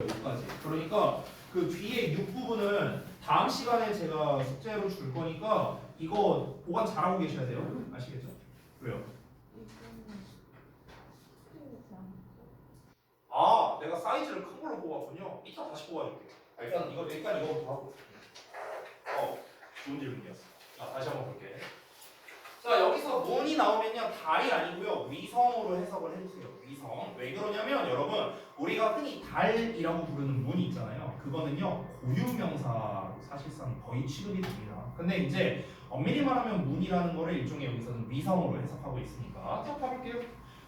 여기까지. 그러니까 그 뒤에 6부분은 다음 시간에 제가 숙제로 줄 거니까 이거 보관 잘하고 계셔야 돼요. 아시겠죠? 왜요? 아, 내가 사이즈를 큰 걸로 뽑았군요. 이따 다시 뽑아줄게. 일단 이거부터 하고. 좋은 질문이었어. 자, 다시 한번 볼게. 자, 여기서 문이 나오면요, 달이 아니고요, 위성으로 해석을 해주세요. 위성. 왜 그러냐면 여러분, 우리가 흔히 달이라고 부르는 문이 있잖아요. 그거는요, 고유명사로 사실상 거의 취급이 됩니다. 근데 이제 엄밀히 말하면 문이라는 거를 일종의 여기서는 위성으로 해석하고 있으니까. 자, 봐볼게요.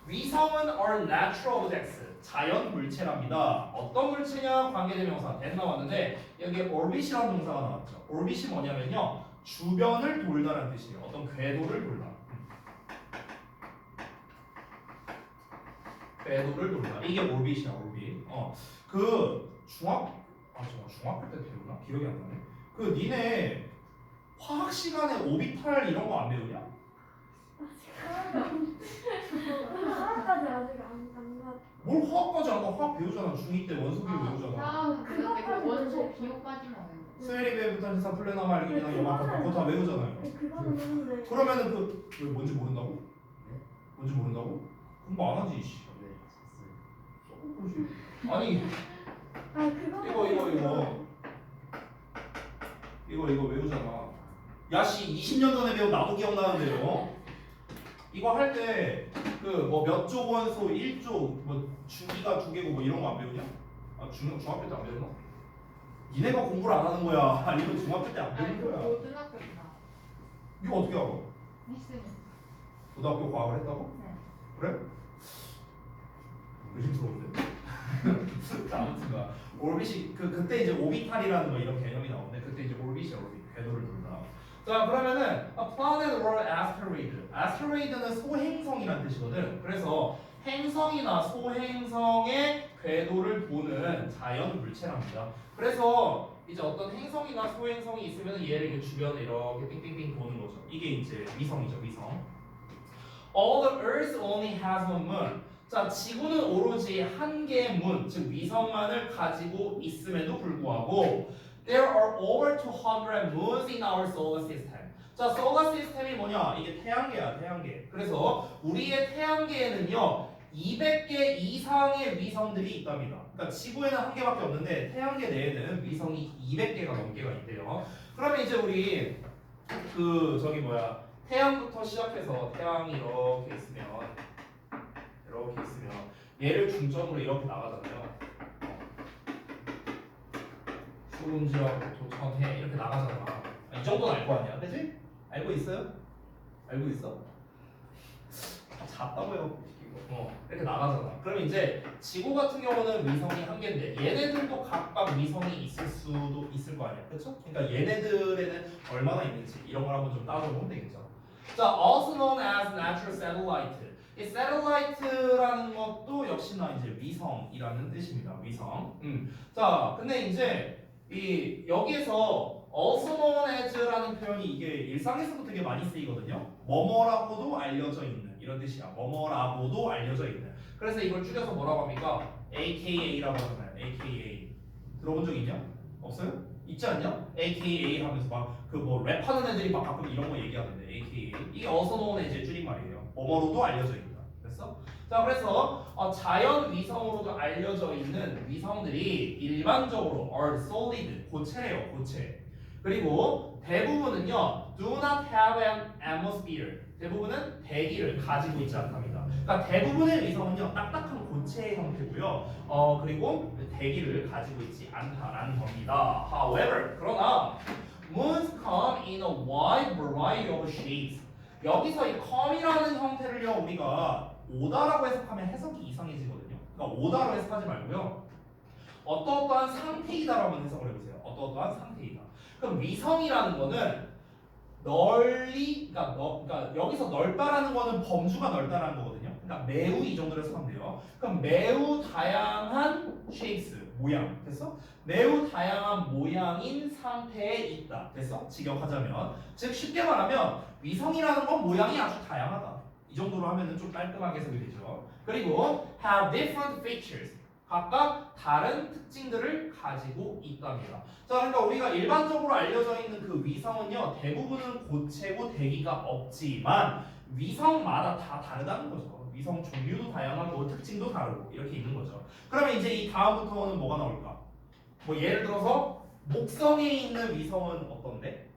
위성은 are natural objects, 자연 물체랍니다. 어떤 물체냐? 관계대명사 that 나왔는데 여기에 orbit이라는 동사가 나왔죠. orbit이 뭐냐면요, 주변을 돌다라는 뜻이에요. 어떤 궤도를 돌다. 궤도를 돌다. 이게 orbit이야, orbit. 그 중학교 때 배우나? 기억이 안 나네. 그 니네 화학 시간에 오비탈 이런 거 안 배우냐? 화학까지 아직 안 가. 뭘 화학까지 안 가? 화학 배우잖아. 중2 때 원소 비율 외우잖아. 그거까지 원소 비호까지만 외우고. 스웨리베부터 해서 플레나마 알기나 영화 그거 다 외우잖아요. 그거는 했는데. 그러면은 왜 뭔지 모른다고? 뭔지 모른다고? 공부 안 하지. 씨. 아니 이거 외우잖아. 야씨 20년 전에 배운 나도 기억나는데요. 이거 할 때 그 뭐 몇 조 원소 1조 뭐 주기가 2개고 뭐 이런 거 안 배우냐? 중학교 때 안 배웠나? 니네가 공부를 안 하는 거야. 아니면 중학교 때 안 배운 거야. 고등학교 때나 이거 어떻게 알아? 했으니. 고등학교 과학을 했다고? 네. 그래? 의심스러운데. 자, 아무튼가 올빗이 그때 이제 오비탈이라는 거 이런 개념이 나오는데 그때 이제 올빗이 궤도를 돌다. 자, 그러면은 a planet or asteroid. asteroid는 소행성이라는 뜻이거든. 그래서 행성이나 소행성의 궤도를 도는 자연 물체랍니다. 그래서 이제 어떤 행성이나 소행성이 있으면 얘를 이렇게 주변에 이렇게 빙빙빙 도는 거죠. 이게 이제 위성이죠, 위성. All the Earth only has one moon. 자, 지구는 오로지 한 개의 문, 즉 위성만을 가지고 있음에도 불구하고 there are over 200 moons in our solar system. 자, solar system이 뭐냐? 이게 태양계야, 태양계. 그래서 우리의 태양계에는요 200개 이상의 위성들이 있답니다. 그러니까 지구에는 한 개밖에 없는데 태양계 내에는 위성이 200개가 넘게가 있대요. 그러면 이제 우리 태양부터 시작해서 태양이 이렇게 있으면 얘를 중점으로 이렇게 나가잖아요. 수은지하고 도천해 이렇게 나가잖아. 이 정도는 알 거 아니야, 그지? 알고 있어요? 알고 있어? 잤다고요. 이렇게 나가잖아. 그럼 이제 지구 같은 경우는 위성이 한 개인데 얘네들도 각각 위성이 있을 수도 있을 거 아니야, 그렇죠? 그러니까 얘네들에는 얼마나 있는지 이런 걸 한번 좀 따져보면 되겠죠. 자, also known as natural satellite. 이 satellite라는 것도 역시나 이제 위성이라는 뜻입니다. 위성. 자, 근데 이제 이 여기에서 also known as라는 표현이 이게 일상에서도 되게 많이 쓰이거든요. 뭐뭐라고도 알려져 있는 이런 뜻이야. 뭐뭐라고도 알려져 있는. 그래서 이걸 줄여서 뭐라고 합니까? AKA라고 하잖아요. AKA. 들어본 적 있냐? 없어요? 있지 않냐? AKA 하면서 막 그 뭐 랩하는 애들이 막 가끔 이런 거 얘기하던데 AKA. 이게 also known as의 줄임말이에요. 뭐뭐로도 알려져 있다. 됐어? 자, 그래서 자연 위성으로도 알려져 있는 위성들이 일반적으로 are solid, 고체래요, 고체. 그리고 대부분은요 do not have an atmosphere. 대부분은 대기를 가지고 있지 않답니다. 그러니까 대부분의 위성은요 딱딱한 고체 형태고요. 그리고 대기를 가지고 있지 않다라는 겁니다. However, 그러나 moons come in a wide variety of shapes. 여기서 이 come이라는 형태를요 우리가 오다라고 해석하면 해석이 이상해지거든요. 그러니까 오다로 해석하지 말고요. 어떠어떠한 상태이다라고 해석을 해보세요. 어떠어떠한 상태이다. 그럼 위성이라는 거는 그러니까 여기서 넓다라는 거는 범주가 넓다라는 거거든요. 그러니까 매우 이 정도로 해석하면 돼요. 그럼 매우 다양한 shapes, 모양. 됐어? 매우 다양한 모양인 상태에 있다. 됐어? 직역하자면. 즉 쉽게 말하면 위성이라는 건 모양이 아주 다양하다. 이 정도로 하면은 좀 깔끔하게 해석이 되죠. 그리고 have different features. 각각 다른 특징들을 가지고 있답니다. 자, 그러니까 우리가 일반적으로 알려져 있는 그 위성은요, 대부분은 고체고 대기가 없지만 위성마다 다 다르다는 거죠. 위성 종류도 다양하고 특징도 다르고 이렇게 있는 거죠. 그러면 이제 이 다음부터는 뭐가 나올까? 뭐 예를 들어서 목성에 있는 위성은 어떤데?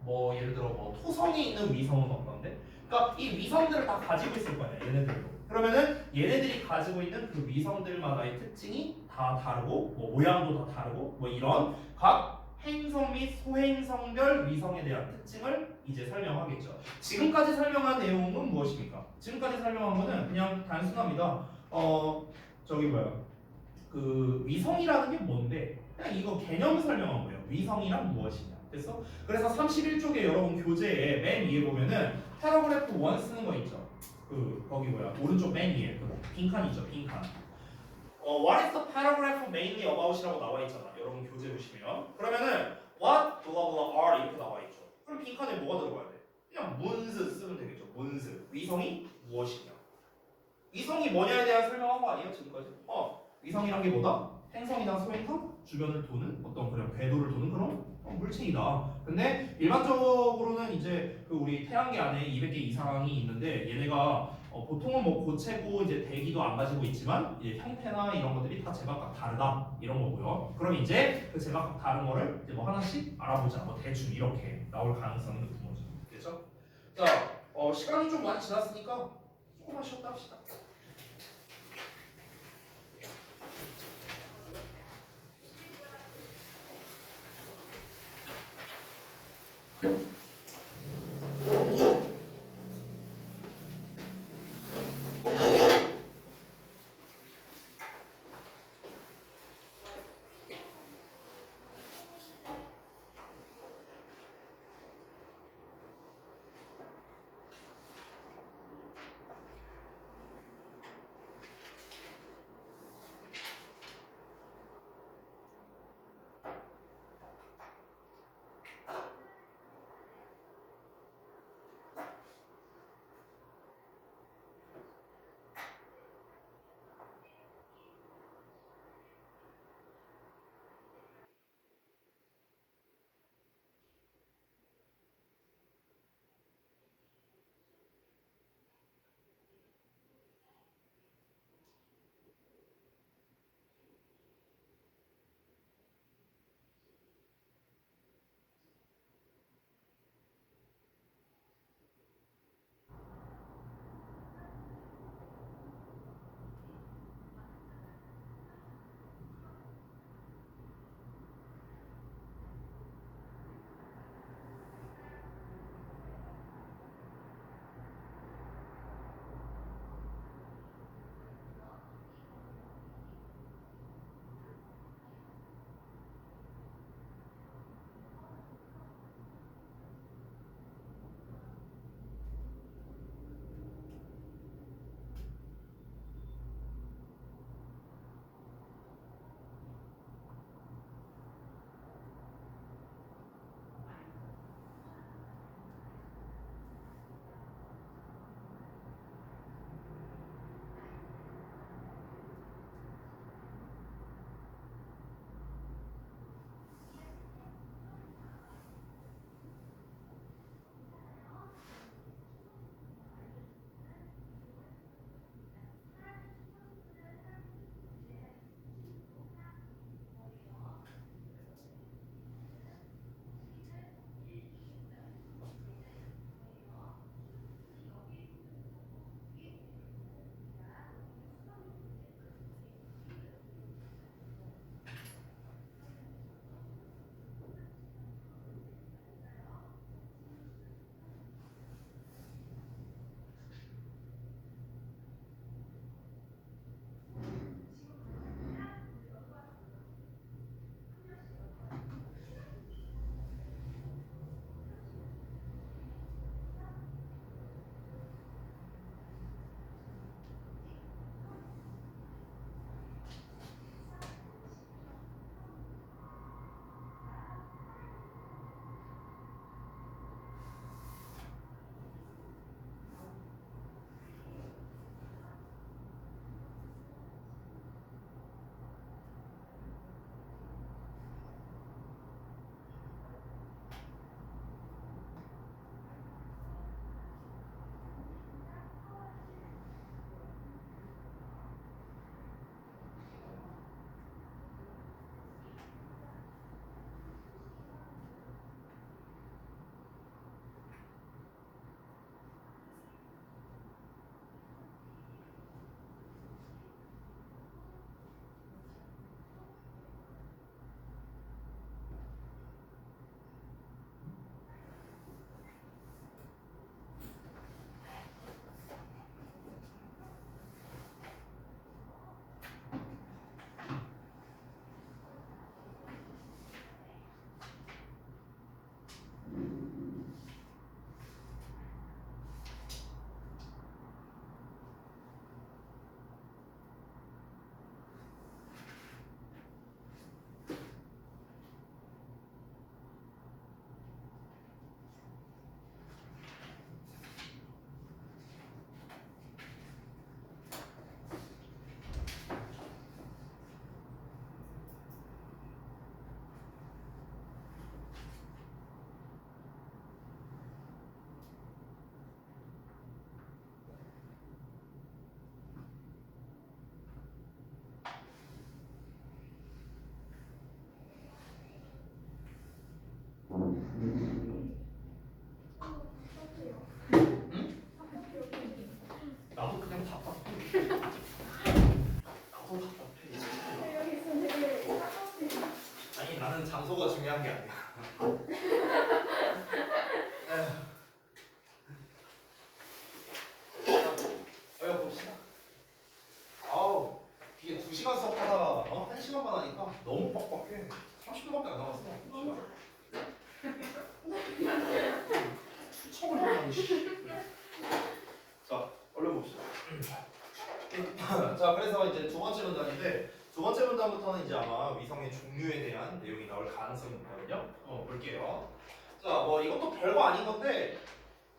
뭐 예를 들어 뭐 토성에 있는 위성은 어떤데? 그러니까 이 위성들을 다 가지고 있을 거 아니야, 얘네들도. 그러면은 얘네들이 가지고 있는 그 위성들마다의 특징이 다 다르고 뭐 모양도 다 다르고 뭐 이런 각 행성 및 소행성별 위성에 대한 특징을 이제 설명하겠죠. 지금까지 설명한 내용은 무엇입니까? 지금까지 설명한 거는 그냥 단순합니다. 저기 뭐야? 그 위성이라는 게 뭔데? 그냥 이거 개념 설명한 거예요. 위성이란 무엇이냐. 됐어? 그래서 31쪽에 여러분 교재에 맨 위에 보면은 패러그래프 1 쓰는 거 있죠. 그 거기 뭐야? 오른쪽 맨 위에 그 빈칸이죠. 빈칸. What is the paragraph mainly about이라고 나와 있잖아. 여러분 교재 보시면. 그러면은 what blah blah are 이렇게 나와 있죠. 그럼 빈칸에 뭐가 들어가야 돼? 그냥 문스 쓰면 되겠죠. 문스. 위성이 무엇이냐? 위성이 뭐냐에 대한 설명한 거 아니에요 지금까지? 위성이란 게 뭐다? 행성이나 소행성 주변을 도는 어떤 그런 궤도를 도는 그런 물체이다. 근데 일반적으로는 이제 그 우리 태양계 안에 200개 이상이 있는데 얘네가 보통은 뭐 고체고 이제 대기도 안 가지고 있지만 이제 형태나 이런 것들이 다 제각각 다르다 이런 거고요. 그럼 이제 그 제각각 다른 거를 이제 뭐 하나씩 알아보자. 뭐 대충 이렇게 나올 가능성이 높은 거죠. 됐죠? 자, 시간이 좀 많이 지났으니까 조금만 쉬었다 합시다. 장소가 중요한 게 아니야. 여기 봅시다. 아우 이게 2시간 수업하다가 1시간만 하니까 너무 빡빡해. 30분밖에 안 남았어. 추첨을 하는 자, 얼른 봅시다. 자, 그래서 이제 두 번째 문단인데 두 번째 문단부터는 이제 아마 위성의 종류에 대한 내용이 나올 가능성이 있거든요. 볼게요. 자, 뭐 이것도 별거 아닌 건데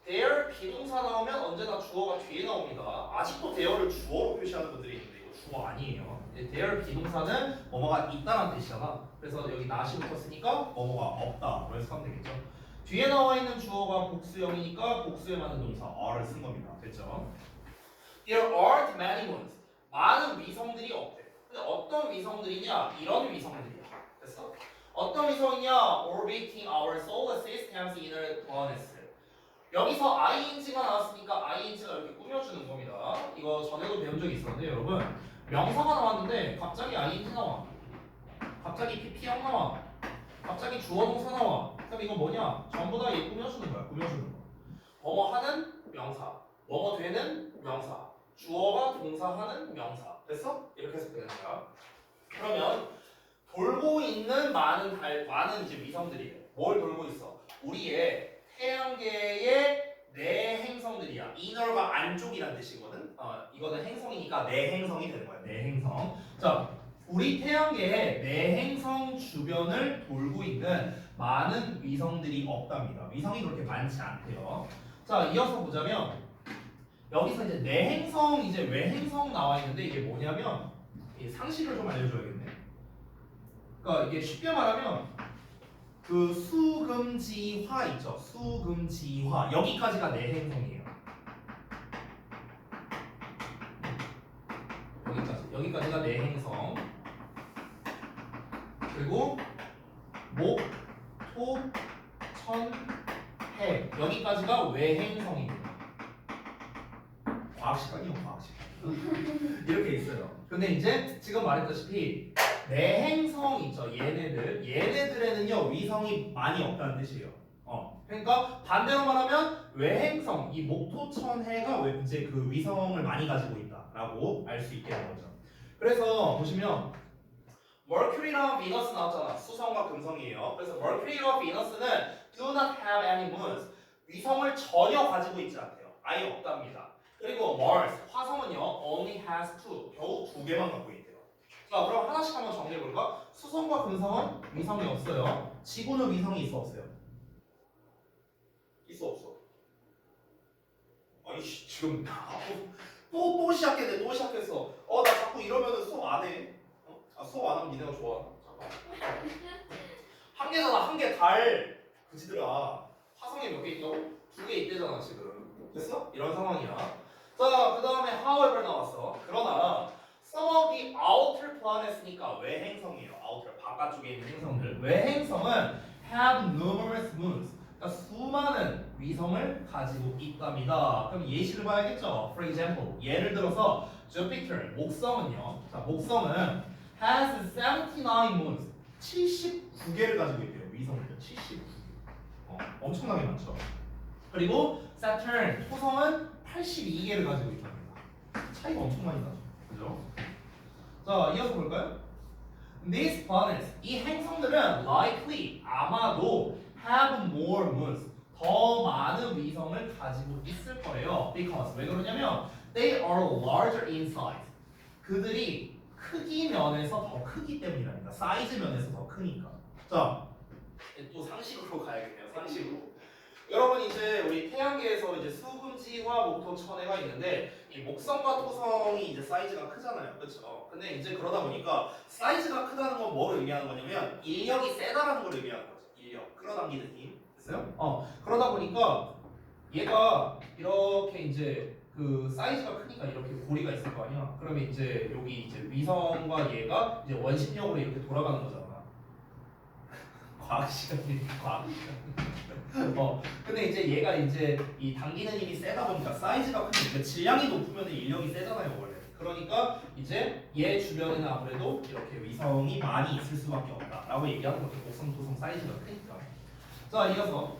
there 비동사 나오면 언제나 주어가 뒤에 나옵니다. 아직도 there를 주어로 표시하는 분들이 있는데 이거 주어 아니에요. there 비동사는 뭐뭐가 있다는 뜻이잖아. 그래서 여기 not이 붙었으니까 뭐뭐가 없다. 그래서 하면 되겠죠. 뒤에 나와 있는 주어가 복수형이니까 복수에 맞는 동사 are를 쓴 겁니다. 됐죠? There aren't many moons. 많은 위성들이 없대. 근데 어떤 위성들이냐? 이런 위성들이야. 됐어? 어떤 위성이냐? Orbiting our solar system's inner planets. 여기서 ing가 나왔으니까 ing가 이렇게 꾸며주는 겁니다. 이거 전에도 배운 적이 있었는데 여러분 명사가 나왔는데 갑자기 ing 나와. 갑자기 pp형 나와. 갑자기 주어 동사 나와. 그럼 이거 뭐냐? 전부 다 얘 꾸며주는 거야. 꾸며주는 거. 뭐뭐 하는 명사. 뭐뭐 되는 명사. 주어가 동사하는 명사. 됐어? 이렇게 해서 되는 거야. 그러면 돌고 있는 많은 이제 위성들이에요. 뭘 돌고 있어? 우리의 태양계의 내 행성들이야. 이너가 안쪽이란 뜻이거든. 이거는 행성이니까 내 행성이 되는 거야. 내 행성. 자, 우리 태양계의 내 행성 주변을 돌고 있는 많은 위성들이 없답니다. 위성이 그렇게 많지 않대요. 자, 이어서 보자면 여기서 이제 내행성 이제 외행성 나와 있는데 이게 뭐냐면 이 상식을 좀 알려줘야겠네. 그러니까 이게 쉽게 말하면 그 수금지화 있죠. 수금지화 여기까지가 내행성이에요. 여기까지가 내행성. 그리고 목, 토, 천, 해 여기까지가 외행성입니다. 과학 시간이요, 과학 시간. 이렇게 있어요. 근데 이제 지금 말했다시피 내행성 있죠. 얘네들에는요 위성이 많이 없다는 뜻이에요. 그러니까 반대로 말하면 외행성 이 목토천해가 이제 그 위성을 많이 가지고 있다라고 알 수 있게 되는 거죠. 그래서 보시면 머큐리랑 비너스 나왔잖아. 수성과 금성이에요. 그래서 머큐리와 비너스는 do not have any moons. 위성을 전혀 가지고 있지 않대요. 아예 없답니다. 그리고 Mars, 화성은요 only has two, 겨우 2개만 갖고 있대요. 자, 그럼 하나씩 한번 정리해볼까? 수성과 금성은 위성이 없어요. 지구는 위성이 있어 없어요? 있어 없어? 아니 지금 또 시작했네. 또 시작했어. 나 자꾸 이러면은 수업 안 해. 수업 안 하면 니네가 좋아. 잠깐. 한 개잖아. 한 개 달. 그지들아. 화성에 몇 개 있다고? 2개 있대잖아 지금. 됐어? 이런 상황이야. 자, 그 다음에 however 나왔어. 그러나 some of the outer planets니까 외행성이에요. outer 바깥쪽에 있는 행성들. 외행성은 have numerous moons. 그러니까 수많은 위성을 가지고 있답니다. 그럼 예시를 봐야겠죠. For example, 예를 들어서 Jupiter 목성은요. 자, 목성은 has 79 moons. 79개를 가지고 있대요. 위성들 79개. 엄청나게 많죠. 그리고 Saturn 토성은 82개를 가지고 있답니다. 차이가 엄청 많이 나죠. 그죠? 자, 이어서 볼까요? These planets, 이 행성들은 likely, 아마도 have more moons, 더 많은 위성을 가지고 있을 거예요. Because, 왜 그러냐면 they are larger in size. 그들이 크기 면에서 더 크기 때문이랍니다. 사이즈 면에서 더 크니까. 자, 또 상식으로 가야겠네요. 상식으로. 여러분 이제 우리 태양계에서 이제 수금지와 목토천해가 있는데 이 목성과 토성이 이제 사이즈가 크잖아요, 그렇죠? 근데 이제 그러다 보니까 사이즈가 크다는 건 뭘 의미하는 거냐면 인력이 세다라는 걸 의미하는 거죠. 인력, 끌어당기는 힘, 됐어요? 그러다 보니까 얘가 이렇게 이제 그 사이즈가 크니까 이렇게 고리가 있을 거 아니야. 그러면 이제 여기 이제 위성과 얘가 이제 원심력으로 이렇게 돌아가는 거잖아. 과학 시간이 과학 시간. 근데 이제 얘가 이제 이 당기는 힘이 세다 보니까 사이즈가 크니까 질량이 높으면 인력이 세잖아요 원래. 그러니까 이제 얘 주변에는 아무래도 이렇게 위성이 많이 있을 수밖에 없다라고 얘기하는 거죠. 목성 토성 사이즈가 크니까. 자, 이어서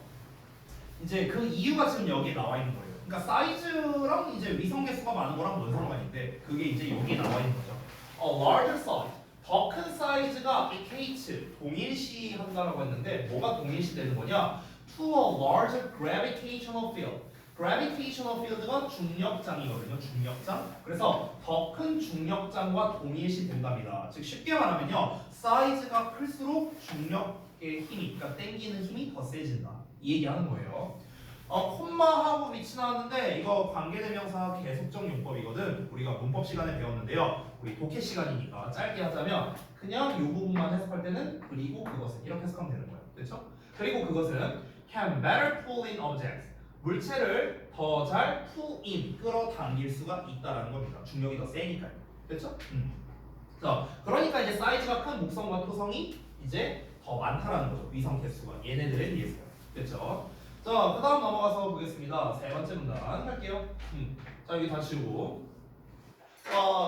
이제 그 이유가 지금 여기에 나와 있는 거예요. 그러니까 사이즈랑 이제 위성 개수가 많은 거랑 뭔 상관인데 그게 이제 여기에 나와 있는 거죠. larger size, 더 큰 사이즈가 indicates, 동일시한다라고 했는데 뭐가 동일시되는 거냐? To a larger gravitational field. gravitational field가 중력장이거든요. 중력장. 그래서 더 큰 중력장과 동일시된답니다. 즉 쉽게 말하면요, 사이즈가 클수록 중력의 힘이, 그러니까 당기는 힘이 더 세진다. 이 얘기하는 거예요. 콤마하고 위치 나왔는데 이거 관계대명사 계속적 용법이거든. 우리가 문법 시간에 배웠는데요. 우리 독해 시간이니까 짧게 하자면 그냥 이 부분만 해석할 때는 그리고 그것은 이렇게 해석하면 되는 거예요. 그렇죠? 그리고 그것은 can better pull in objects. 물체를 더 잘 pull in, 끌어당길 수가 있다라는 겁니다. 중력이 더 세니까요. 그렇죠? 자, 그러니까 이제 사이즈가 큰 목성과 토성이 이제 더 많다라는 거죠. 위성 개수가 얘네들에 비해서. 그렇죠? 자, 그 다음 넘어가서 보겠습니다. 세 번째 문단 할게요. 자, 여기 다 지우고.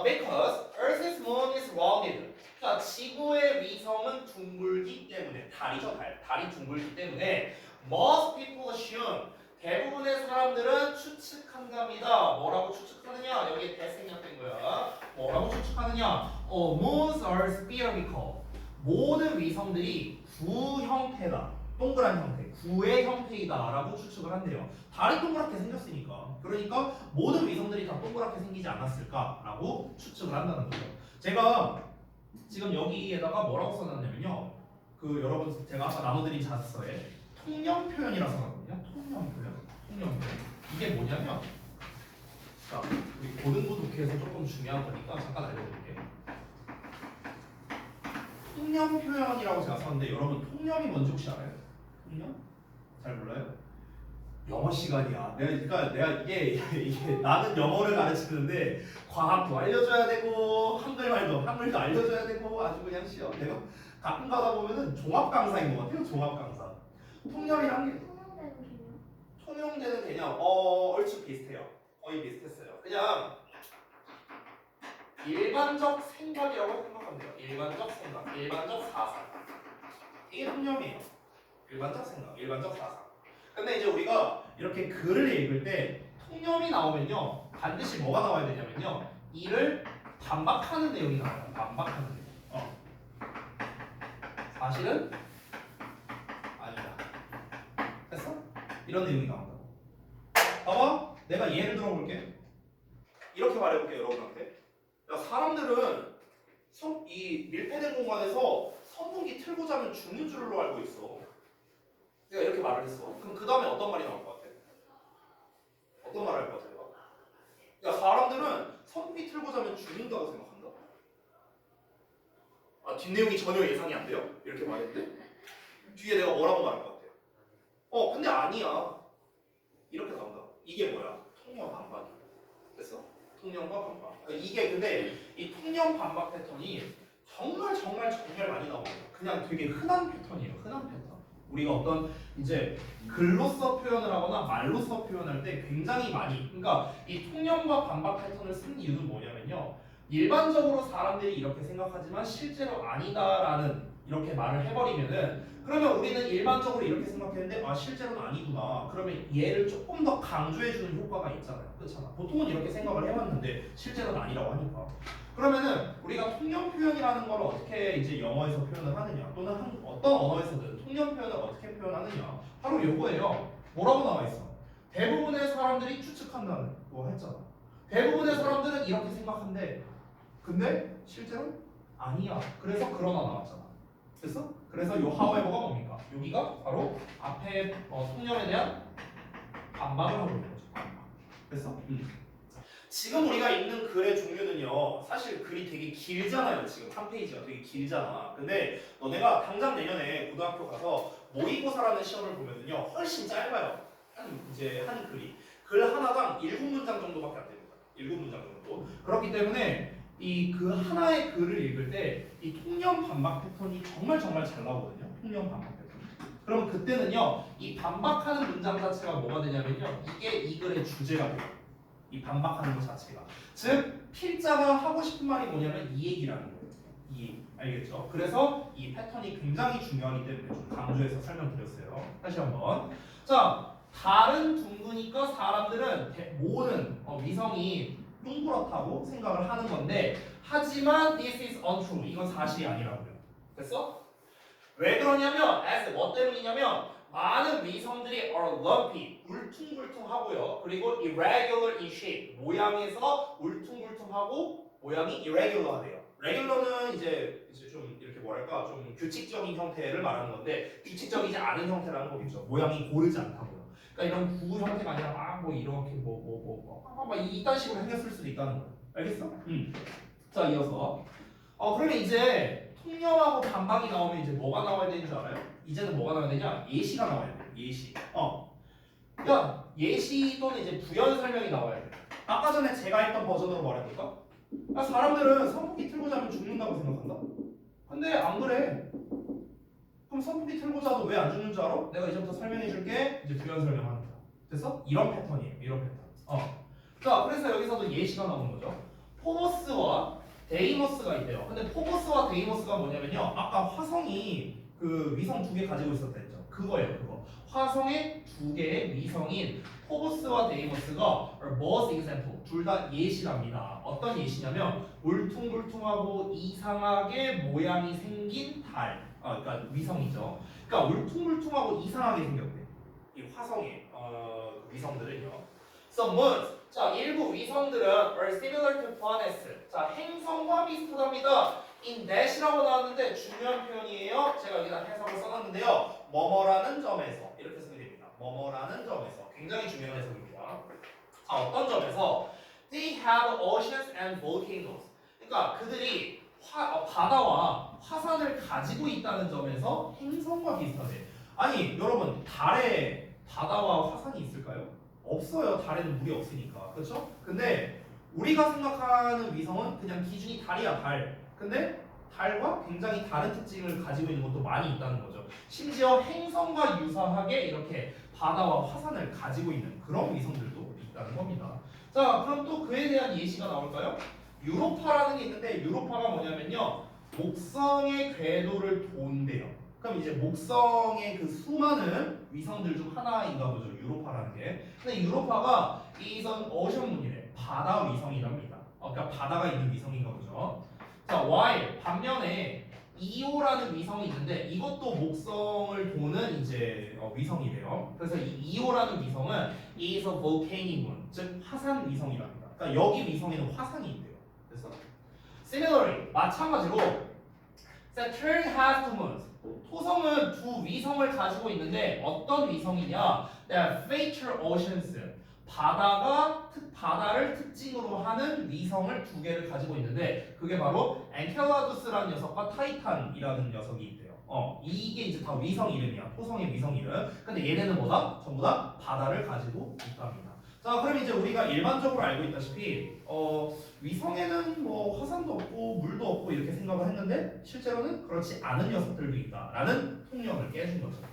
Because Earth's moon is rounded. 자, 지구의 위성은 둥글기 때문에, 달이죠, 달. 달이 둥글기 때문에 most people assume. 대부분의 사람들은 추측한답니다. 뭐라고 추측하느냐? 여기에 대 생략된 거야. 뭐라고 추측하느냐? Moons are spherical. 모든 위성들이 구 형태다. 동그란 형태, 구의 형태이다라고 추측을 한대요. 달이 동그랗게 생겼으니까. 그러니까 모든 위성들이 다 동그랗게 생기지 않았을까라고 추측을 한다는 거죠. 제가 지금 여기에다가 뭐라고 써놨냐면요. 그 여러분 제가 아까 나눠드린 자습서에 통념 표현이라 써놨거든요. 통념 표현. 이게 뭐냐면, 자, 우리 고등부 독해에서 조금 중요한 거니까 잠깐 알려드릴게요. 통념 표현이라고 제가 썼는데 여러분 통념이 뭔지 혹시 알아요? 통념? 잘 몰라요? 영어 시간이야. 내가 이게 나는 영어를 가르치는데 과학도 알려줘야 되고 한글도 알려줘야 되고 아주 그냥 시험. 내가 가끔 가다 보면은 종합 강사인 것 같아요. 종합 강사. 통념이란 게 통용되는 개념. 통용되는 개념, 얼추 비슷해요. 거의 비슷했어요. 그냥 일반적 생각이라고 생각하면 돼요. 일반적 생각, 일반적 사상. 이게 통념이에요. 일반적 생각, 일반적 사상. 근데 이제 우리가 이렇게 글을 읽을 때 통념이 나오면요, 반드시 뭐가 나와야 되냐면요, 이를 반박하는 내용이 나와요. 반박하는 내용. 사실은 아니다. 됐어? 이런 내용이 나온다고. 봐봐, 내가 예를 들어볼게. 이렇게 말해볼게 여러분한테. 야, 사람들은 이 밀폐된 공간에서 선풍기 틀고 자면 죽는 줄로 알고 있어. 내가 이렇게 말을 했어. 그럼 그 다음에 어떤 말이 나올 것 같아? 어떤 말 할 것 같아? 야, 사람들은 선풍기 틀고 자면 죽는다고 생각한다. 아, 뒷내용이 전혀 예상이 안 돼요? 이렇게 말했는데 뒤에 내가 뭐라고 말할 것 같아? 근데 아니야. 이렇게 나온다. 이게 뭐야? 통념 반박이야. 됐어? 통념과 반박. 이게 근데 이 통념 반박 패턴이 정말 많이 나오는 거야. 그냥 되게 흔한 패턴이에요. 흔한 패턴. 우리가 어떤 이제 글로써 표현을 하거나 말로써 표현할 때 굉장히 많이, 그러니까 이 통념과 반박 패턴을 쓴 이유는 뭐냐면요, 일반적으로 사람들이 이렇게 생각하지만 실제로 아니다라는 이렇게 말을 해버리면은, 그러면 우리는 일반적으로 이렇게 생각했는데 실제로는 아니구나. 그러면 얘를 조금 더 강조해주는 효과가 있잖아요. 그렇잖아. 보통은 이렇게 생각을 해왔는데 실제로는 아니라고 하니까. 그러면은 우리가 통념 표현이라는 걸 어떻게 이제 영어에서 표현을 하느냐, 또는 어떤 언어에서든 통념 표현을 어떻게 표현하느냐, 바로 요거예요. 뭐라고 나와 있어? 대부분의 사람들이 추측한다는 거 했잖아. 대부분의 사람들은 이렇게 생각한대. 근데 실제로 아니야. 그래서 그러나 나왔잖아. 됐어? 그래서 요 however가 뭡니까? 여기가 바로 앞에 통념에 대한 반박을 하고 있는 거죠. 됐어? 지금 우리가 읽는 글의 종류는요, 사실 글이 되게 길잖아요. 지금 한 페이지가 되게 길잖아. 근데 너네가 당장 내년에 고등학교 가서 모의고사라는 시험을 보면은요, 훨씬 짧아요. 한 글이. 글 하나당 7문장 정도밖에 안 됩니다. 7문장 정도. 그렇기 때문에 이 그 하나의 글을 읽을 때 이 통념 반박 패턴이 정말 잘 나오거든요. 통념 반박 패턴. 그럼 그때는요, 이 반박하는 문장 자체가 뭐가 되냐면요, 이게 이 글의 주제가 돼요. 이 반박하는 것 자체가. 즉 필자가 하고 싶은 말이 뭐냐면 이 얘기라는 거예요. 이 알겠죠? 그래서 이 패턴이 굉장히 중요하기 때문에 좀 강조해서 설명드렸어요. 다시 한번. 자, 달은 둥그니까 사람들은 모든 위성이 둥그렇다고 생각을 하는 건데 하지만 this is untrue. 이건 사실이 아니라고요. 됐어? 왜 그러냐면 as 뭐 때문이냐면 많은 위성들이 are lumpy 울퉁불퉁하고요. 그리고 irregular in shape 모양에서 울퉁불퉁하고 모양이 irregular하대요. regular는 이제 좀 이렇게 뭐랄까 좀 규칙적인 형태를 말하는 건데 규칙적이지 않은 형태라는 거겠죠. 모양이 고르지 않다고요. 그러니까 이런 구 형태가 아니라 막 뭐 이렇게 막 이딴 식으로 생겼을 수도 있다는 거예요. 알겠어? 자 이어서 그러면 이제 통념하고 반박이 나오면 이제 뭐가 나와야 되는 줄 알아요? 이제는 뭐가 나와야 되냐? 예시가 나와야 돼. 예시. 그러니까 예시 또는 이제 부연 설명이 나와야 돼. 아까 전에 제가 했던 버전으로 말해볼까? 사람들은 선풍기 틀고 자면 죽는다고 생각한다. 근데 안 그래. 그럼 선풍기 틀고 자도 왜 안 죽는 줄 알아? 내가 이제부터 설명해 줄게. 이제 부연 설명하는 거야. 됐어? 이런 패턴이에요. 이런 패턴. 자, 그래서 여기서도 예시가 나오는 거죠. 포보스와 데이모스가 있대요. 근데 포보스와 데이모스가 뭐냐면요. 아까 화성이 그 위성 2개 가지고 있었다 했죠. 그거예요, 그거. 화성의 2개의 위성인 포보스와 데이모스가 are both example. 둘 다 예시랍니다. 어떤 예시냐면 울퉁불퉁하고 이상하게 모양이 생긴 달. 그러니까 위성이죠. 그러니까 울퉁불퉁하고 이상하게 생겼대. 이 화성의 위성들은요. So moons. 자, 일부 위성들은 are similar to planets. 자, 행성과 비슷하답니다. in that이라고 나왔는데 중요한 표현이에요. 제가 여기다 해석을 써놨는데요. 뭐뭐라는 점에서 이렇게 쓰면 됩니다. 뭐뭐라는 점에서 굉장히 중요한 해석입니다. 자, 어떤 점에서 they have oceans and volcanoes. 그러니까 그들이 바다와 화산을 가지고 있다는 점에서 행성과 비슷하대. 아니 여러분 달에 바다와 화산이 있을까요? 없어요. 달에는 물이 없으니까. 그렇죠? 근데 우리가 생각하는 위성은 그냥 기준이 달이야, 달. 근데 달과 굉장히 다른 특징을 가지고 있는 것도 많이 있다는 거죠. 심지어 행성과 유사하게 이렇게 바다와 화산을 가지고 있는 그런 위성들도 있다는 겁니다. 자, 그럼 또 그에 대한 예시가 나올까요? 유로파라는 게 있는데 유로파가 뭐냐면요. 목성의 궤도를 돈대요. 그럼 이제 목성의 그 수많은 위성들 중 하나인가 보죠. 유로파라는 게. 근데 유로파가 이선 오션문이래. 바다 위성이랍니다. 그러니까 바다가 있는 위성인가 보죠. 자, while 반면에 이오라는 위성이 있는데 이것도 목성을 도는 이제 위성이래요. 그래서 이 이오라는 위성은 is a volcanic moon, 즉 화산 위성이랍니다. 그러니까 여기 위성에는 화산이 있대요. 그래서 similarly 마찬가지로 Saturn has two moons. 토성은 두 위성을 가지고 있는데 어떤 위성이냐? feature oceans. 바다를 특징으로 하는 위성을 2개를 가지고 있는데 그게 바로 엔켈라두스라는 녀석과 타이탄이라는 녀석이 있대요. 이게 이제 다 위성 이름이야. 토성의 위성 이름. 근데 얘네는 뭐다? 전부 다 바다를 가지고 있답니다. 자, 그럼 이제 우리가 일반적으로 알고 있다시피 위성에는 뭐 화산도 없고 물도 없고 이렇게 생각을 했는데 실제로는 그렇지 않은 녀석들도 있다라는 통념을 깨준 거죠.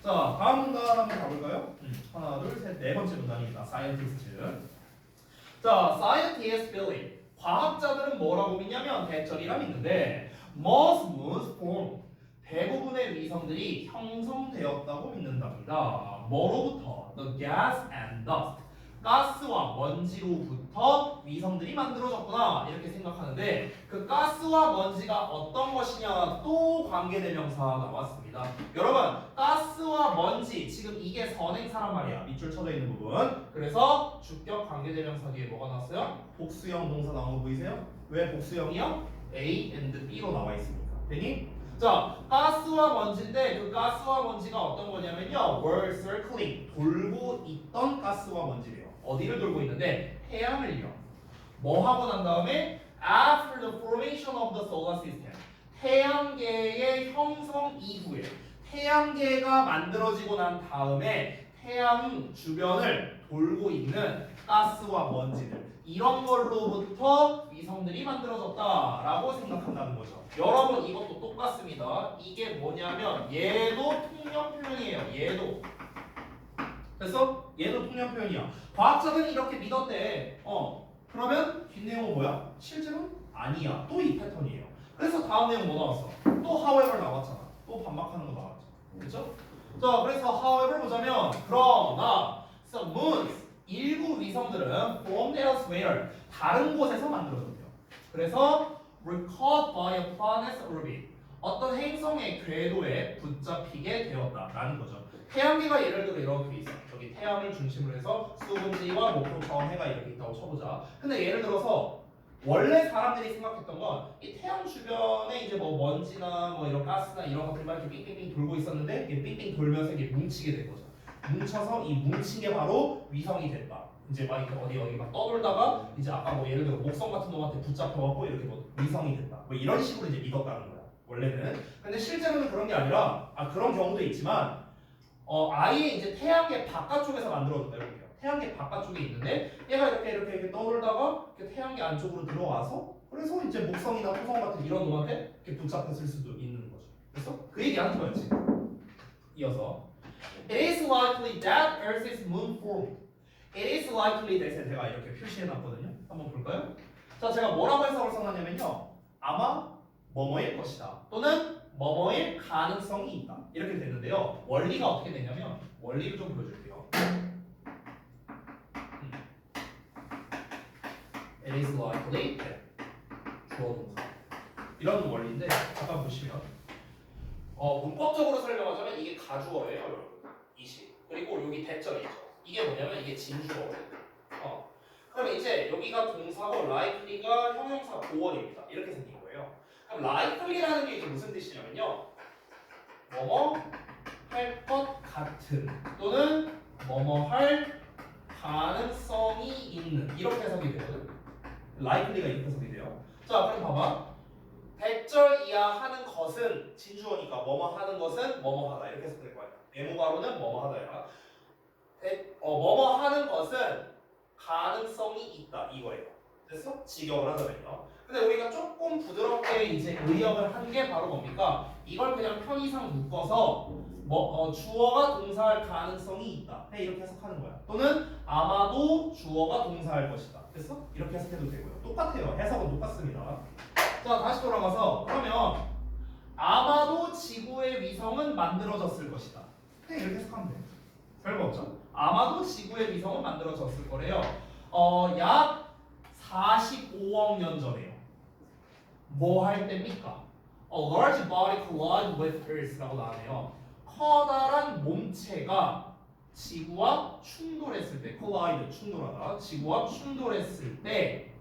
자, 다음 문단 한번 가볼까요? 하나, 둘, 셋, 네 번째 문단입니다. scientist. 자, scientists believe. 과학자들은 뭐라고 믿냐면 대절이라 믿는데 most moons form. 대부분의 위성들이 형성되었다고 믿는답니다. 뭐로부터? The gas and dust. 가스와 먼지로부터 위성들이 만들어졌구나 이렇게 생각하는데 그 가스와 먼지가 어떤 것이냐 또 관계대명사가 나왔습니다. 여러분 가스와 먼지 지금 이게 선행사란 말이야. 밑줄 쳐져 있는 부분. 그래서 주격 관계대명사 뒤에 뭐가 나왔어요? 복수형 동사 나온 거 보이세요? 왜 복수형이요? A and B로 나와 있습니까? 되니? 자, 가스와 먼지인데 그 가스와 먼지가 어떤 거냐면요 were circling 돌고 있던 가스와 먼지래요. 어디를 돌고 있는데 태양을요. 뭐 하고 난 다음에 after the formation of the solar system 태양계의 형성 이후에 태양계가 만들어지고 난 다음에 태양 주변을 돌고 있는 가스와 먼지들 이런 걸로부터 위성들이 만들어졌다라고 생각한다는 거죠. 여러분 이것도 똑같습니다. 이게 뭐냐면 얘도 통념 표현이에요. 얘도. 됐어? 얘도 통념 표현이야. 과학자들은 이렇게 믿었대. 그러면 뒷내용은 뭐야? 실제로 아니야. 또 이 패턴이에요. 그래서 다음 내용 뭐 나왔어? 또 however 나왔잖아. 또 반박하는 거 나왔죠. 그렇죠? 자, 그래서 however 보자면 그러나 some moons 일부 위성들은 formed elsewhere 다른 곳에서 만들어졌대요. 그래서 were caught by a planet's orbit 어떤 행성의 궤도에 붙잡히게 되었다라는 거죠. 태양계가 예를 들어 이렇게 있어. 저기 태양을 중심으로 해서 수분지와 목표 정해가 이렇게 있다고 쳐보자. 근데 예를 들어서 원래 사람들이 생각했던 건 이 태양 주변에 이제 뭐 먼지나 뭐 이런 가스나 이런 것들만 이렇게 삥삥삥 돌고 있었는데 이게 삥삥 돌면서 이게 뭉치게 된 거죠. 뭉쳐서 이 뭉친 게 바로 위성이 됐다. 이제 막 이렇게 어디 막 떠돌다가 이제 아까 뭐 예를 들어 목성 같은 놈한테 붙잡혀갖고 이렇게 뭐 위성이 됐다. 뭐 이런 식으로 이제 믿었다는 거야. 원래는. 근데 실제로는 그런 게 아니라 그런 경우도 있지만 아예 이제 태양계 바깥쪽에서 만들어졌다 이렇게요. 태양계 바깥쪽에 있는데 얘가 이렇게 떠돌다가 이렇게 태양계 안쪽으로 들어와서 그래서 이제 목성이나 토성 같은 이런 놈한테 이렇게 붙잡혔을 수도 있는 거죠. 그래서 그 얘기하는 거야 지금. 이어서 It is likely that Earth's moon formed. It is likely that에 제가 이렇게 표시해놨거든요. 한번 볼까요? 자, 제가 뭐라고 해석을 써놨냐면요. 아마 뭐뭐일 것이다. 또는 뭐뭐일 가능성이 있다. 이렇게 됐는데요. 원리가 어떻게 되냐면 원리를 좀 보여줄게요. It is likely that 주어 동사 이런 원리인데 잠깐 보시면 문법적으로 설명하자면 이게 가주어예요, 여러분. 이시 그리고 여기 대절이죠. 이게 뭐냐면 이게 진주어예요. 그러면 이제 여기가 동사고 likely가 형용사 보원입니다. 이렇게 생긴 거예요. 그럼 likely라는 게 이제 무슨 뜻이냐면요. 뭐뭐 할 것 같은 또는 뭐뭐 할 가능성이 있는 이렇게 해석이 되거든. likely가 이렇게 해석이 돼요. 자, 그럼 봐봐. 대절 이하 하는 것은 진주어니까 뭐뭐 하는 것은 뭐뭐 하다 이렇게 해석될 거야. 네모가로는 뭐뭐 하다야. 뭐뭐 하는 것은 가능성이 있다 이거예요. 됐어? 직역을 하자면요. 근데 우리가 조금 부드럽게 이제 의역을 한 게 바로 뭡니까? 이걸 그냥 편의상 묶어서 주어가 동사할 가능성이 있다. 이렇게 해석하는 거야. 또는 아마도 주어가 동사할 것이다. 됐어? 이렇게 해석해도 되고요. 똑같아요. 해석은 똑같습니다. 자, 다시 돌아가서 그러면 아마도 지구의 위성은 만들어졌을 것이다. 이렇게 해석하면 돼요. 별거 없죠? 아마도 지구의 위성은 만들어졌을 거래요. 약 45억 년 전에요. 뭐 할 때입니까? A large body collided with Earth라고 나와요. 커다란 몸체가 지구와 충돌했을 때, collide 충돌하다, 지구와 충돌했을 때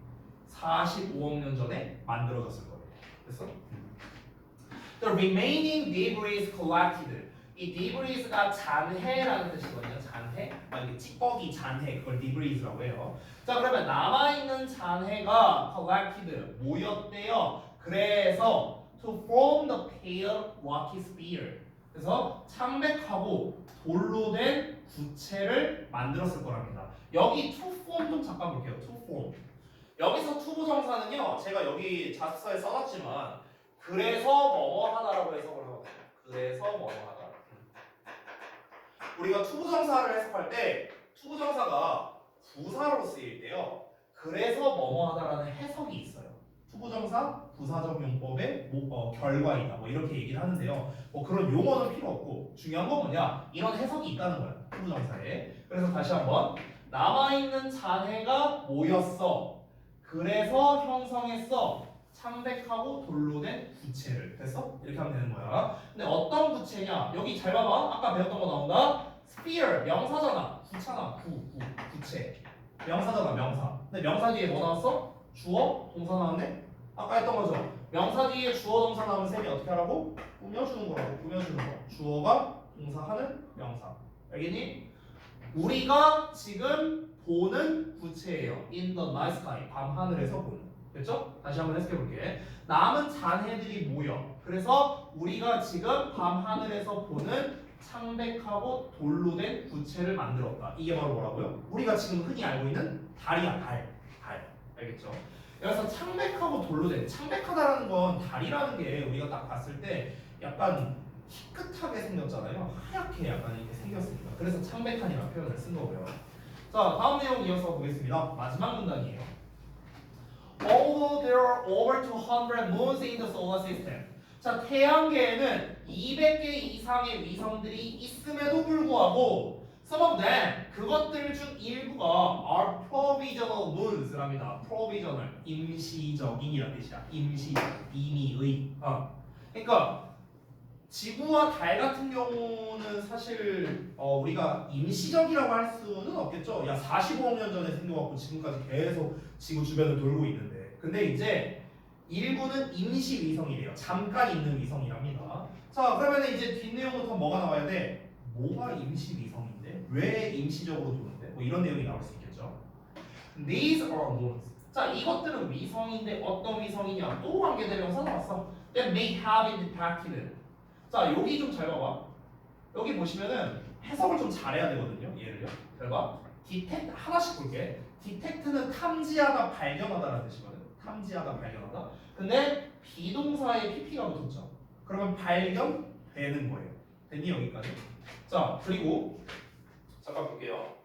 45억 년 전에 만들어졌을 거예요. 됐어? The remaining debris collected. 이 debries가 잔해라는 뜻이거든요. 잔해. 이게 찌꺼기 잔해. 그걸 debries라고 해요. 자, 그러면 남아있는 잔해가 collected 모였대요. 그래서 to form the pale rocky sphere. 그래서 창백하고 돌로 된 구체를 만들었을 거랍니다. 여기 to form 좀 잠깐 볼게요. to form. 여기서 to 부정사는요. 제가 여기 자습서에 써놨지만 그래서 뭐뭐 하다라고 해석을 하거든요. 그래서 뭐뭐 하다. 우리가 투부정사를 해석할 때 투부정사가 부사로 쓰일 때요. 그래서 뭐뭐 하다라는 해석이 있어요. 투부정사 부사적 용법의 결과이다. 뭐 이렇게 얘기를 하는데요. 그런 용어는 필요 없고 중요한 건 뭐냐? 이런 해석이 있다는 거야. 투부정사에. 그래서 다시 한번 남아있는 잔해가 모였어. 그래서 형성했어. 창백하고 돌로 된 구체를. 됐어? 이렇게 하면 되는 거야. 근데 어떤 구체냐? 여기 잘 봐봐. 아까 배웠던 거 나온다. sphere 명사잖아. 구차나 구체. 명사잖아 명사. 근데 명사 뒤에 뭐 나왔어? 주어 동사 나왔네. 아까 했던 거죠. 명사 뒤에 주어 동사 나오는 셈이 어떻게 하라고? 꾸며주는 거라고. 꾸며주는 거. 주어가 동사하는 명사. 알겠니? 우리가 지금 보는 구체예요. In the night sky. 밤 하늘에서 보는. 됐죠? 다시 한번 해석해 볼게. 남은 잔해들이 모여. 그래서 우리가 지금 밤 하늘에서 보는 창백하고 돌로 된 구체를 만들었다. 이게 바로 뭐라고요? 우리가 지금 흔히 알고 있는 달이야. 달. 알겠죠? 그래서 창백하고 돌로 된 창백하다라는 건 달이라는 게 우리가 딱 봤을 때 약간 희끗하게 생겼잖아요. 하얗게 약간 이렇게 생겼으니까. 그래서 창백한이라는 표현을 쓴 거고요. 자, 다음 내용 이어서 보겠습니다. 마지막 문단이에요. Although there are over 200 moons in the solar system. 자, 태양계에는 200개 이상의 위성들이 있음에도 불구하고 some of them, 그것들 중 일부가 are provisional moons랍니다. provisional, 임시적인이라는 뜻이야. 임시적, 임의의. 그러니까 지구와 달 같은 경우는 사실 우리가 임시적이라고 할 수는 없겠죠. 야 45억 년 전에 생겨갖고 지금까지 계속 지구 주변을 돌고 있는데, 근데 이제 일부는 임시 위성이래요. 잠깐 있는 위성이랍니다. 자, 그러면 이제 뒷내용부터 뭐가 나와야 돼? 뭐가 임시 위성인데? 왜 임시적으로 도는데? 뭐 이런 내용이 나올 수 있겠죠. These are moons. 자, 이것들은 위성인데 어떤 위성이냐? 또 관계대명사 나왔어. That may have been detected. 자, 여기 좀 잘 봐봐. 여기 보시면은 해석을 좀 잘해야 되거든요. 얘를요. 잘 봐. detect 하나씩 볼게. detect는 탐지하다, 발견하다라는 뜻이거든. 탐지하다, 발견하다. 근데 비동사에 pp가 붙었죠. 그러면 발견되는 거예요. 됐니 여기까지? 자, 그리고 잠깐 볼게요.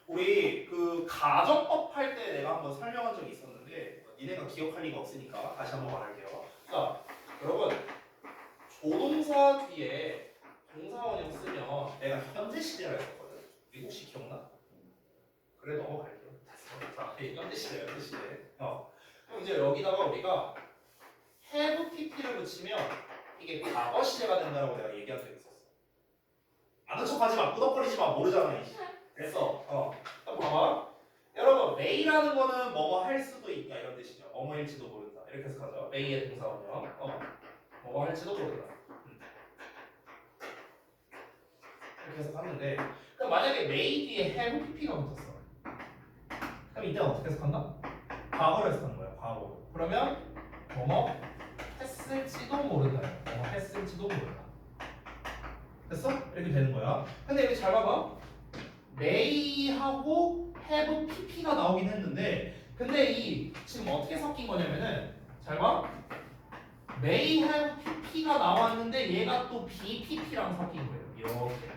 우리 그 가정법 할 때 내가 한번 설명한 적이 있었는데 니네가 기억할 리가 없으니까 다시 한번 말할게요. 자, 여러분 조동사 뒤에 동사원형 쓰면 내가 현재 시제라 했었거든. 미국식 기억나? 그래 넘어갈게요. 됐어. 자, 현재 시제, 현재 시제. 그럼 이제 여기다가 우리가 have pp를 붙이면 이게 과거 시제가 된다라고 내가 얘기한 적이 있었어. 아는 척하지 마, 꾸덕거리지 마, 모르잖아. 됐어. 봐봐. 여러분, may라는 거는 뭐뭐 할 수도 있다 이런 뜻이죠. 뭐뭐일지도 모른다. 이렇게 해석하죠. may의 동사원형. 뭐뭐 할지도 모른다. 이렇게 해석하는데, 그럼 만약에 may 뒤에 have pp가 붙었어. 그럼 이때는 어떻게 해석한다? 과거로 해석하는 거야. 과거로. 그러면 뭐뭐 했을지도 모른다. 뭐뭐 했을지도 모른다. 됐어? 이렇게 되는 거야. 근데 여기 잘 봐봐. may하고 have pp가 나오긴 했는데, 근데 이 지금 어떻게 섞인 거냐면은 잘 봐. may have pp가 나왔는데 얘가 또 bpp랑 섞인 거예요. 이렇게.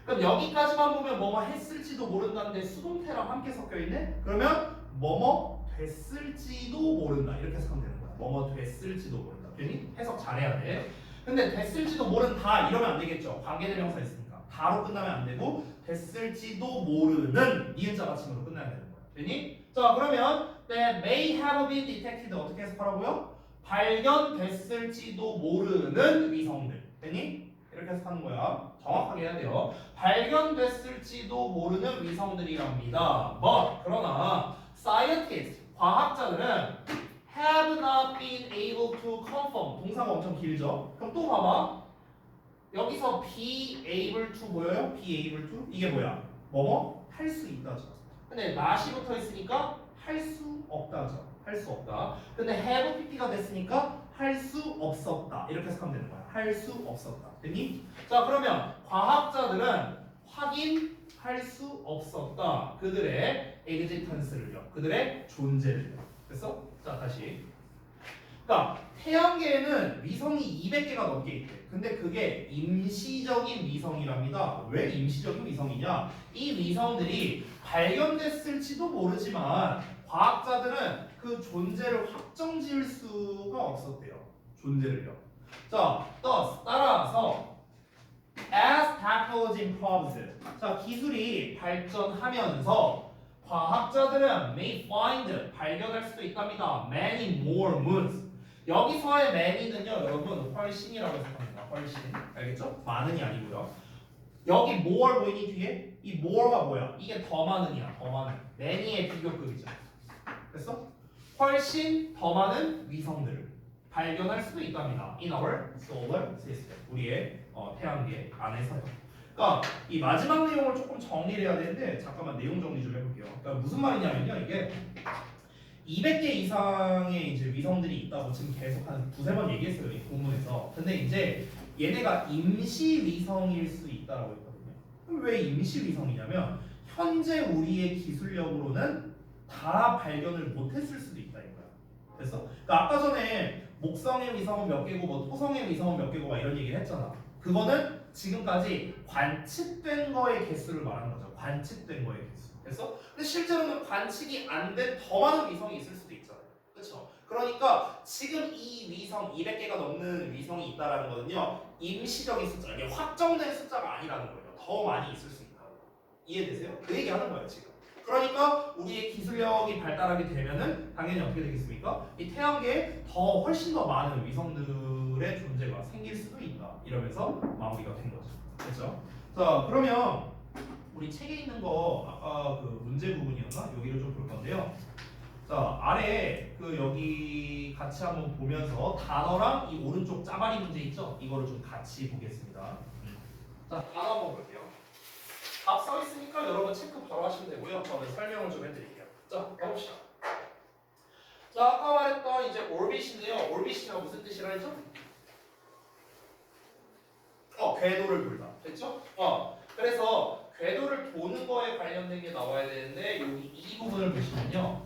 그럼 여기까지만 보면 뭐뭐 했을지도 모른다는데 수동태랑 함께 섞여 있네. 그러면 뭐뭐 됐을지도 모른다. 이렇게 해석하면 되는 거야. 뭐뭐 됐을지도 모른다. 괜히 해석 잘해야 돼. 근데 됐을지도 모른다 이러면 안 되겠죠. 관계대명사 있으니까. 다로 끝나면 안 되고 됐을지도 모르는 니은자 받침으로 끝나야 되는 거야. 됐니? 자, 그러면 that may have been detected 어떻게 해석하라고요? 발견됐을지도 모르는 위성들. 됐니? 이렇게 해석하는 거야. 정확하게 해야 돼요. 발견됐을지도 모르는 위성들이랍니다. 그러나 scientists, 과학자들은 have not been able to confirm. 동사가 엄청 길죠? 그럼 또 봐봐. 여기서 be able to 보여요? be able to? 이게 뭐야? 뭐뭐? 할 수 있다죠. 근데 not이 붙어 있으니까 할 수 없다죠. 할 수 없다. 근데 have pp가 됐으니까 할 수 없었다. 이렇게 해석하면 되는 거야. 할 수 없었다. 됐니? 자, 그러면 과학자들은 확인할 수 없었다. 그들의 existence를요. 그들의 존재를요. 됐어? 자, 다시. 그러니까 태양계에는 위성이 200개가 넘게 있대. 근데 그게 임시적인 위성이랍니다. 왜 임시적인 위성이냐? 이 위성들이 발견됐을지도 모르지만 과학자들은 그 존재를 확정지을 수가 없었대요. 존재를요. 자, 따라서 as technology improves. 자, 기술이 발전하면서 과학자들은 may find 발견할 수도 있답니다. many more moons. 여기서의 many는요, 여러분 훨씬이라고 해석합니다. 훨씬. 알겠죠? 많은이 아니고요. 여기 more 보이니 뒤에? 이 more가 뭐야? 이게 더 많은이야. 더 많은. many의 비교급이죠. 됐어? 훨씬 더 많은 위성들을 발견할 수도 있답니다. In our solar system. 우리의 태양계 안에서요. 그러니까 이 마지막 내용을 조금 정리를 해야 되는데 잠깐만 내용 정리 좀 해볼게요. 그러니까 무슨 말이냐면요, 이게 200개 이상의 이제 위성들이 있다고 지금 계속 한 두세 번 얘기했어요, 이 본문에서. 근데 이제 얘네가 임시 위성일 수 있다라고 했거든요. 그럼 왜 임시 위성이냐면 현재 우리의 기술력으로는 다 발견을 못했을 수도 있다 이거야. 됐어? 그러니까 아까 전에 목성의 위성은 몇 개고 뭐 토성의 위성은 몇 개고 막 이런 얘기를 했잖아. 그거는 지금까지 관측된 거의 개수를 말하는 거죠. 관측된 거의 개수. 그래서 근데 실제로는 관측이 안 된 더 많은 위성이 있을 수도 있잖아요. 그렇죠? 그러니까 지금 이 위성 200개가 넘는 위성이 있다라는 거는요. 임시적인 숫자, 이게 확정된 숫자가 아니라는 거예요. 더 많이 있을 수 있다. 이해되세요? 그 얘기하는 거예요 지금. 그러니까 우리의 기술력이 발달하게 되면은 당연히 어떻게 되겠습니까? 이 태양계에 더 훨씬 더 많은 위성들의 존재가 생길 수도 있다. 이러면서 마무리가 된 거죠. 그렇죠? 자, 그러면 우리 책에 있는 거 아까 그 문제 부분이었나? 여기를 좀 볼 건데요. 자, 아래 그 여기 같이 한번 보면서 단어랑 이 오른쪽 짜바리 문제 있죠? 이거를 좀 같이 보겠습니다. 자, 단어 한번 볼게요. 답 써 있으니까 여러분 체크 바로 하시면 되고요. 저는 설명을 좀 해드릴게요. 자, 가봅시다. 자, 아까 말했던 이제 orbi트인데요. orbit가 무슨 뜻이라 했죠? 궤도를 돌다. 됐죠? 그래서 궤도를 도는 거에 관련된 게 나와야 되는데 여기 이 부분을 보시면요.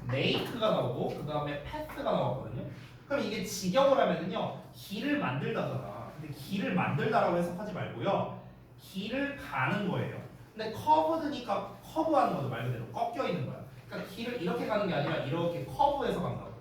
make가 나오고 그 다음에 path가 나왔거든요. 그럼 이게 직역을 하면은요. 길을 만들다잖아. 근데 길을 만들다라고 해석하지 말고요. 길을 가는 거예요. 근데 커브드니까 커브하는 거죠. 말 그대로 꺾여 있는 거야. 그러니까 길을 이렇게 가는 게 아니라 이렇게 커브해서 간다고요.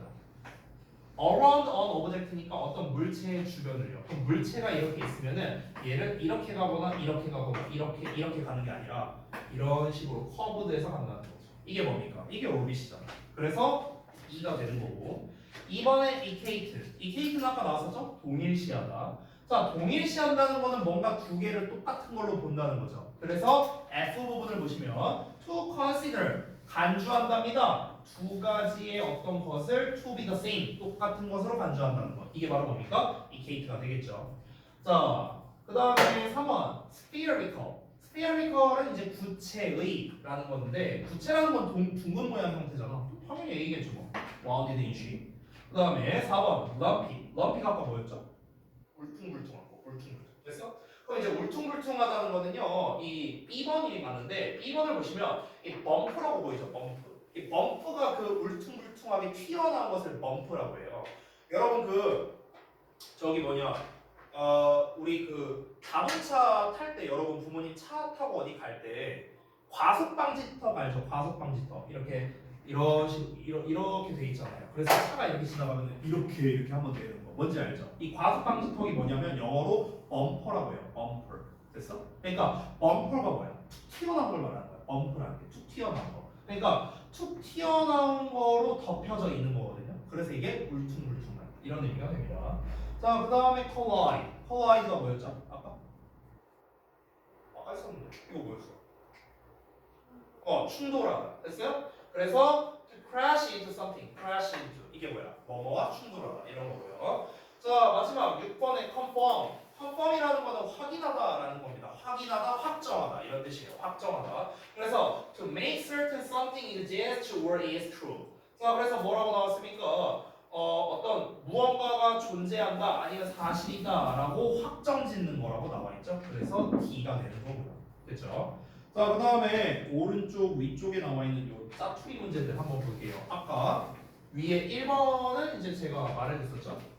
around an object니까 어떤 물체의 주변을요. 그럼 물체가 이렇게 있으면은 얘를 이렇게 가거나 이렇게 가거나 이렇게 가는 게 아니라 이런 식으로 커브드해서 간다는 거죠. 이게 뭡니까? 이게 오rbit이잖아. 그래서 2가 되는 거고. 이번에 equate는 아까 나왔었죠? 동일시하다. 자, 동일시한다는 거는 뭔가 두 개를 똑같은 걸로 본다는 거죠. 그래서 F 부분을 보시면 to consider 간주한답니다. 두 가지의 어떤 것을 to be the same 똑같은 것으로 간주한다는 것. 이게 바로 뭡니까? equate가 되겠죠. 자, 그 다음에 3번 spherical. spherical은 이제 구체의라는 건데 구체라는 건 둥근 모양 형태잖아. 당연히 A겠죠 뭐. rounded in shape. 그 다음에 4번 lumpy. lumpy가 아까 뭐였죠? 울퉁불퉁한 거, 울퉁불퉁. 됐어? 그럼 이제 울퉁불퉁하다는 거는요, 이 B번이 맞는데 B번을 보시면 이 범프라고 보이죠, 범프. 이 범프가 그 울퉁불퉁하게 튀어나온 것을 범프라고 해요. 여러분 저기 우리 그 자동차 탈 때 여러분 부모님 차 타고 어디 갈 때 과속방지턱 알죠? 과속방지턱 이렇게 돼 있잖아요. 그래서 차가 이렇게 지나가면 이렇게 한번 되는 거. 뭔지 알죠? 이 과속방지턱이 뭐냐면 영어로 범퍼라고 해요. 범퍼. 됐어? 그러니까 범퍼가 뭐야? 툭 튀어나온 걸 말하는 거야. 범퍼라는 게 툭 튀어나온 거. 그러니까 툭 튀어나온 거로 덮여져 있는 거거든요. 그래서 이게 울퉁불퉁한 이런 의미가 됩니다. 자, 그 다음에 collide. collide가 뭐였죠? 아까 했었는데 이거 뭐였어? 충돌하다. 됐어요? 그래서 to crash into something, crash into 이게 뭐야? 뭐뭐와 충돌하다 이런 거고요. 자, 마지막 6번의 confirm. confirm이라는 거는 확인하다라는 겁니다. 확인하다, 확정하다 이런 뜻이에요. 확정하다. 그래서 to make certain something exists or is true. 자, 그래서 뭐라고 나왔습니까? 어떤 무언가가 존재한다 아니면 사실이다라고 확정짓는 거라고 나와 있죠. 그래서 D가 되는 거고요. 됐죠? 자, 그 다음에 오른쪽 위쪽에 나와 있는 요 짜투리 문제들 한번 볼게요. 아까 위에 1번은 이제 제가 말해줬었죠.